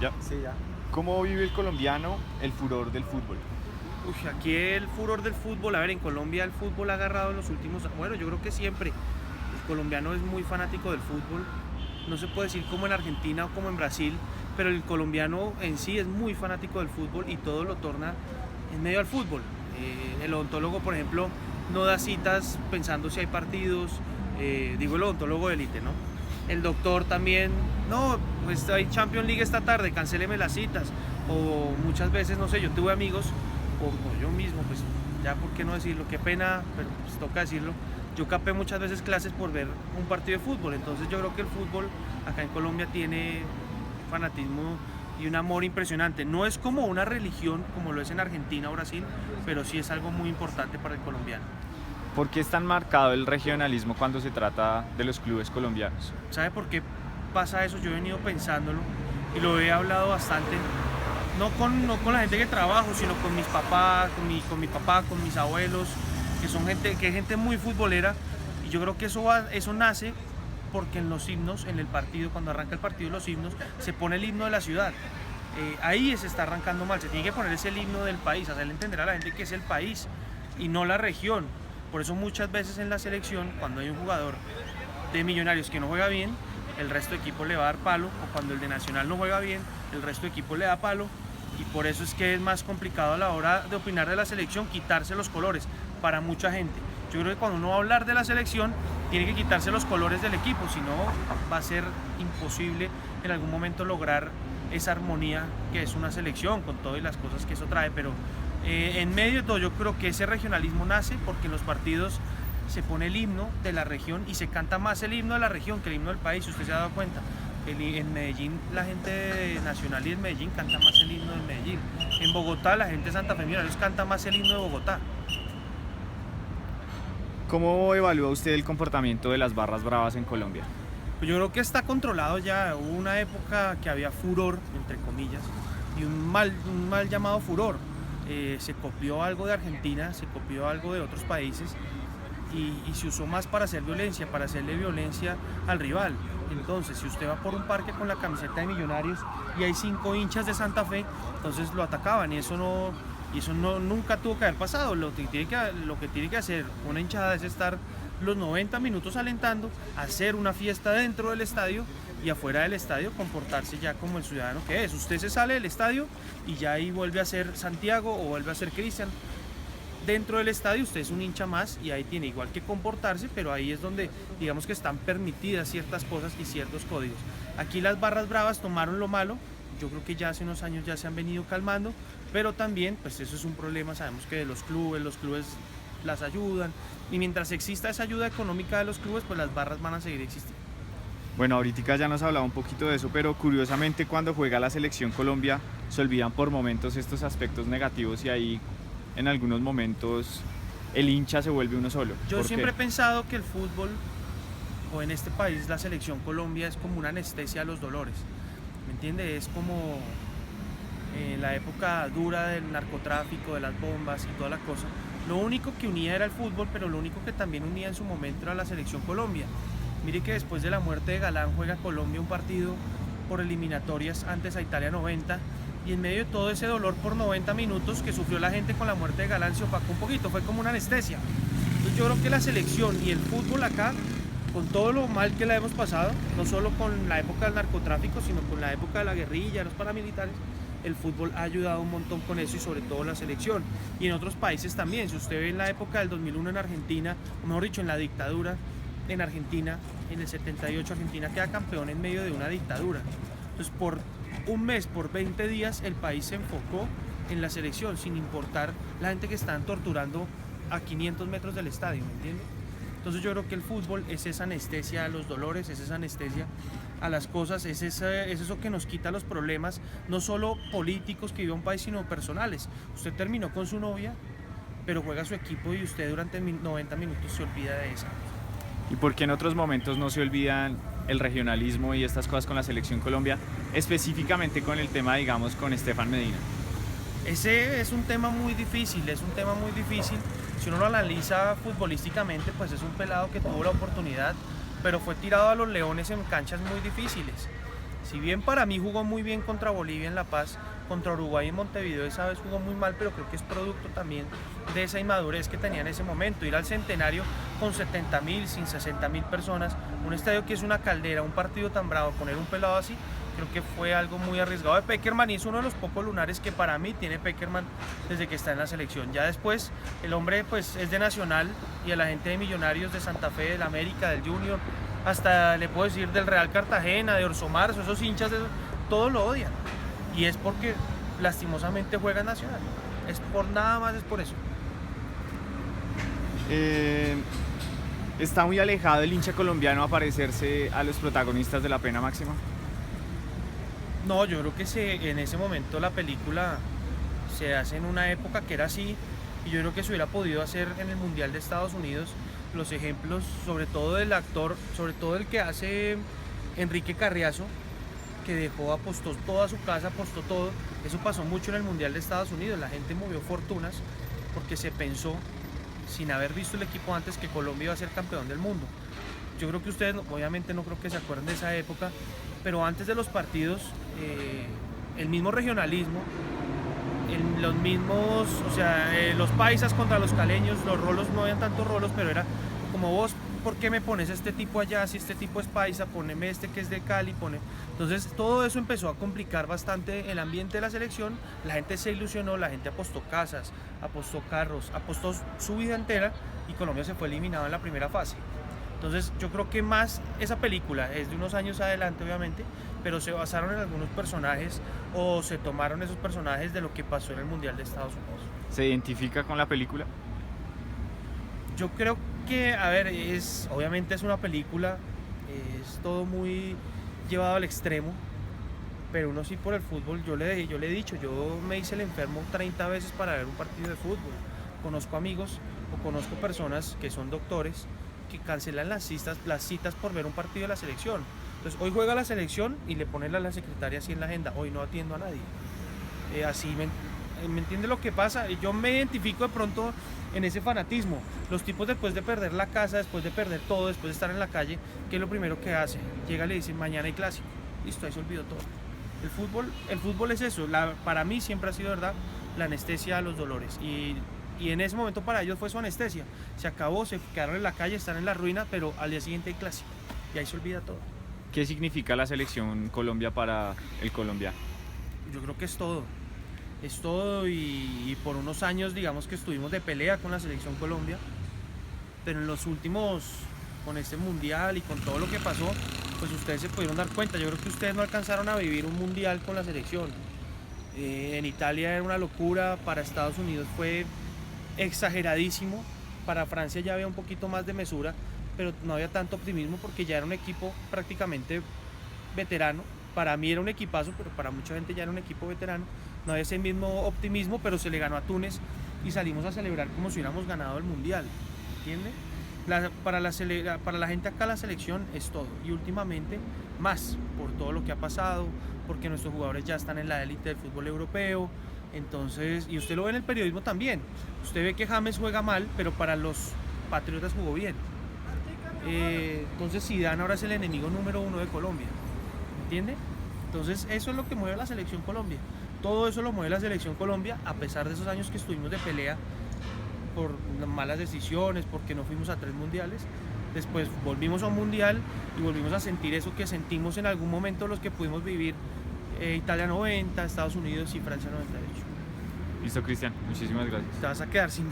¿Ya? Sí, ya. ¿Cómo vive el colombiano el furor del fútbol? Uy, aquí el furor del fútbol, a ver, en Colombia el fútbol ha agarrado en los últimos, bueno, yo creo que siempre. El colombiano es muy fanático del fútbol, no se puede decir como en Argentina o como en Brasil, pero el colombiano en sí es muy fanático del fútbol y todo lo torna en medio al fútbol. El odontólogo, por ejemplo, no da citas pensando si hay partidos, digo el odontólogo de élite, ¿no? El doctor también, no, pues hay Champions League esta tarde, cancéleme las citas. O muchas veces, no sé, yo tuve amigos, o yo mismo, pues ya por qué no decirlo, qué pena, pero pues toca decirlo. Yo capé muchas veces clases por ver un partido de fútbol, entonces yo creo que el fútbol acá en Colombia tiene fanatismo y un amor impresionante. No es como una religión como lo es en Argentina o Brasil, pero sí es algo muy importante para el colombiano. ¿Por qué es tan marcado el regionalismo cuando se trata de los clubes colombianos? ¿Sabe por qué pasa eso? Yo he venido pensándolo y lo he hablado bastante, no con la gente que trabajo, sino con mis papás, con mi papá, con mis abuelos, que es gente muy futbolera, y yo creo que eso nace porque en los himnos, en el partido, cuando arranca el partido, los himnos, se pone el himno de la ciudad. Ahí se está arrancando mal, se tiene que poner ese el himno del país, hacerle entender a la gente que es el país y no la región. Por eso muchas veces en la selección, cuando hay un jugador de Millonarios que no juega bien, el resto de equipo le va a dar palo, o cuando el de Nacional no juega bien, el resto de equipo le da palo, y por eso es que es más complicado a la hora de opinar de la selección quitarse los colores para mucha gente. Yo creo que cuando uno va a hablar de la selección tiene que quitarse los colores del equipo, si no va a ser imposible en algún momento lograr esa armonía que es una selección con todas las cosas que eso trae, pero en medio de todo yo creo que ese regionalismo nace porque en los partidos se pone el himno de la región y se canta más el himno de la región que el himno del país, si usted se ha dado cuenta. En Medellín la gente de Nacional y en Medellín canta más el himno de Medellín. En Bogotá la gente de Santa Fe Millonarios canta más el himno de Bogotá. ¿Cómo evalúa usted el comportamiento de las barras bravas en Colombia? Pues yo creo que está controlado ya. Hubo una época que había furor, entre comillas, y un mal llamado furor. Se copió algo de Argentina, se copió algo de otros países y se usó más para hacer violencia, para hacerle violencia al rival. Entonces, si usted va por un parque con la camiseta de Millonarios y hay 5 hinchas de Santa Fe, entonces lo atacaban y eso nunca tuvo que haber pasado. Lo que tiene que hacer una hinchada es estar los 90 minutos alentando, hacer una fiesta dentro del estadio y afuera del estadio comportarse ya como el ciudadano que es. Usted se sale del estadio y ya ahí vuelve a ser Santiago o vuelve a ser Cristian. Dentro del estadio usted es un hincha más y ahí tiene igual que comportarse, pero ahí es donde digamos que están permitidas ciertas cosas y ciertos códigos. Aquí las barras bravas tomaron lo malo, yo creo que ya hace unos años ya se han venido calmando, pero también pues eso es un problema, sabemos que de los clubes las ayudan y mientras exista esa ayuda económica de los clubes pues las barras van a seguir existiendo. Bueno, ahorita ya nos hablaba un poquito de eso, pero curiosamente cuando juega la selección Colombia se olvidan por momentos estos aspectos negativos y ahí en algunos momentos el hincha se vuelve uno solo. Yo siempre he pensado que el fútbol, o en este país la selección Colombia, es como una anestesia a los dolores, ¿me entiende? Es como en la época dura del narcotráfico, de las bombas y toda la cosa. Lo único que unía era el fútbol, pero lo único que también unía en su momento era la selección Colombia. Mire que después de la muerte de Galán juega Colombia un partido por eliminatorias antes a Italia 90, y en medio de todo ese dolor por 90 minutos que sufrió la gente con la muerte de Galán se opacó un poquito, fue como una anestesia. Entonces yo creo que la selección y el fútbol acá, con todo lo mal que la hemos pasado, no solo con la época del narcotráfico, sino con la época de la guerrilla, los paramilitares, el fútbol ha ayudado un montón con eso y sobre todo la selección. Y en otros países también, si usted ve en la época del 2001 en Argentina, o mejor dicho, en la dictadura en Argentina, en el 78 Argentina queda campeón en medio de una dictadura. Entonces por un mes, por 20 días, el país se enfocó en la selección, sin importar la gente que estaban torturando a 500 metros del estadio, ¿me entiende? Entonces yo creo que el fútbol es esa anestesia a los dolores, es esa anestesia a las cosas, es eso que nos quita los problemas, no solo políticos que vive un país, sino personales. Usted terminó con su novia, pero juega su equipo y usted durante 90 minutos se olvida de esa. ¿Y por qué en otros momentos no se olvidan el regionalismo y estas cosas con la selección Colombia, específicamente con el tema, digamos, con Estefan Medina? Ese es un tema muy difícil, Si uno lo analiza futbolísticamente, pues es un pelado que tuvo la oportunidad, pero fue tirado a los leones en canchas muy difíciles. Si bien para mí jugó muy bien contra Bolivia en La Paz, contra Uruguay en Montevideo esa vez jugó muy mal, pero creo que es producto también de esa inmadurez que tenía en ese momento. Ir al Centenario con 70.000, sin 60.000 personas, un estadio que es una caldera, un partido tan bravo, poner un pelado así, creo que fue algo muy arriesgado de Pekerman, y es uno de los pocos lunares que para mí tiene Pekerman desde que está en la selección. Ya después el hombre pues es de Nacional y a la gente de Millonarios, de Santa Fe, del América, del Junior, hasta le puedo decir del Real Cartagena, de Orso Marzo, esos hinchas, todos lo odian. Y es porque lastimosamente juega en Nacional. Es por nada más, es por eso. ¿Está muy alejado el hincha colombiano a parecerse a los protagonistas de La Pena Máxima? No, yo creo que en ese momento la película se hace en una época que era así, y yo creo que se hubiera podido hacer en el Mundial de Estados Unidos. Los ejemplos, sobre todo del actor, sobre todo el que hace Enrique Carriazo, que apostó toda su casa, apostó todo. Eso pasó mucho en el Mundial de Estados Unidos. La gente movió fortunas porque se pensó, sin haber visto el equipo antes, que Colombia iba a ser campeón del mundo. Yo creo que ustedes, obviamente no creo que se acuerden de esa época, pero antes de los partidos, el mismo regionalismo, los mismos, los paisas contra los caleños, los rolos, no habían tantos rolos, pero era como: vos, ¿por qué me pones a este tipo allá? Si este tipo es paisa, poneme este que es de Cali, Entonces todo eso empezó a complicar bastante el ambiente de la selección. La gente se ilusionó, la gente apostó casas, apostó carros, apostó su vida entera, y Colombia se fue eliminado en la primera fase. Entonces yo creo que más esa película es de unos años adelante, obviamente, pero se basaron en algunos personajes, o se tomaron esos personajes de lo que pasó en el Mundial de Estados Unidos. ¿Se identifica con la película? Yo creo que, a ver, obviamente es una película, es todo muy llevado al extremo, pero uno sí, por el fútbol, yo le he dicho, yo me hice el enfermo 30 veces para ver un partido de fútbol. Conozco amigos o conozco personas que son doctores que cancelan las citas por ver un partido de la selección. Entonces, hoy juega la selección y le ponen a la secretaria así en la agenda: hoy no atiendo a nadie. Así, ¿me entiende lo que pasa? Yo me identifico de pronto en ese fanatismo. Los tipos, después de perder la casa, después de perder todo, después de estar en la calle, ¿qué es lo primero que hace? Llega y le dice: mañana hay clásico. Listo, ahí se olvidó todo. El fútbol es eso. Para mí siempre ha sido, verdad, la anestesia a los dolores. Y en ese momento para ellos fue su anestesia. Se acabó, se quedaron en la calle, están en la ruina, pero al día siguiente hay clásico. Y ahí se olvida todo. ¿Qué significa la selección Colombia para el colombiano? Yo creo que es todo. Es todo, y por unos años, digamos, que estuvimos de pelea con la selección Colombia, pero en los últimos, con este mundial y con todo lo que pasó, pues ustedes se pudieron dar cuenta. Yo creo que ustedes no alcanzaron a vivir un mundial con la selección. En Italia era una locura, para Estados Unidos fue exageradísimo, para Francia ya había un poquito más de mesura, pero no había tanto optimismo porque ya era un equipo prácticamente veterano. Para mí era un equipazo, pero para mucha gente ya era un equipo veterano. No había ese mismo optimismo, pero se le ganó a Túnez y salimos a celebrar como si hubiéramos ganado el mundial, ¿entiende? Para la gente acá la selección es todo, y últimamente más, por todo lo que ha pasado, porque nuestros jugadores ya están en la élite del fútbol europeo. Entonces, y usted lo ve en el periodismo también, usted ve que James juega mal, pero para los patriotas jugó bien. Entonces Zidane ahora es el enemigo número 1 de Colombia, ¿entiende? Entonces eso es lo que mueve la selección Colombia. Todo eso lo mueve la selección Colombia, a pesar de esos años que estuvimos de pelea por malas decisiones, porque no fuimos a 3 mundiales. Después volvimos a un mundial y volvimos a sentir eso que sentimos en algún momento los que pudimos vivir Italia 90, Estados Unidos y Francia 98. Listo, Cristian, muchísimas gracias. Te vas a quedar sin